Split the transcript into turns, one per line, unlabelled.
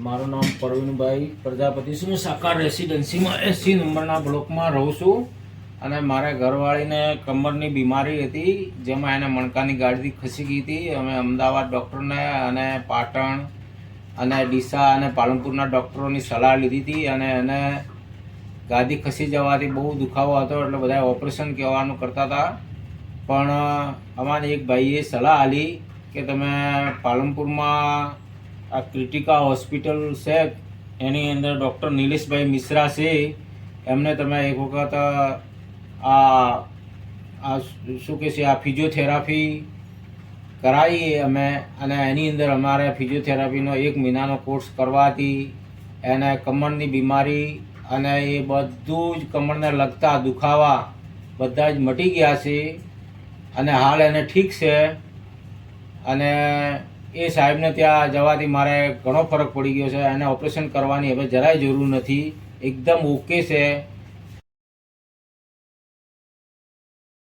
મારું નામ પરવીનભાઈ પ્રજાપતિ છું. હું સાકાર રેસિડેન્સીમાં 80 નંબરના બ્લોકમાં રહું છું. અને મારા ઘરવાળીને કમરની બીમારી હતી, જેમાં એને મણકાની ગાડીથી ખસી ગઈ હતી. અમે અમદાવાદ ડૉક્ટરને અને પાટણ અને ડીસા અને પાલનપુરના ડૉક્ટરોની સલાહ લીધી હતી. અને એને ગાદી ખસી જવાથી બહુ દુખાવો હતો, એટલે બધા ઓપરેશન કહેવાનું કરતા હતા. પણ અમારે એક ભાઈએ સલાહ આપી કે તમે પાલનપુરમાં આ ક્રિટિકા હોસ્પિટલ છે, એની અંદર ડૉક્ટર નિલેશભાઈ મિશ્રા છે, એમને તમે એક વખત આ શું કહે છે, આ ફિઝિયોથેરાપી કરાવી અમે. અને એની અંદર અમારે ફિઝિયોથેરાપીનો 1 મહિનાનો કોર્સ કરવાથી એને કમરની બીમારી અને એ બધું જ કમરને લગતા દુખાવા બધા જ મટી ગયા છે. અને હાલ એને ઠીક છે. અને એ સાહેબને ત્યાં જવાથી મારે ઘણો ફરક પડી ગયો છે. એને ઓપરેશન કરવાની હવે જરાય જરૂર નથી, એકદમ ઓકે છે.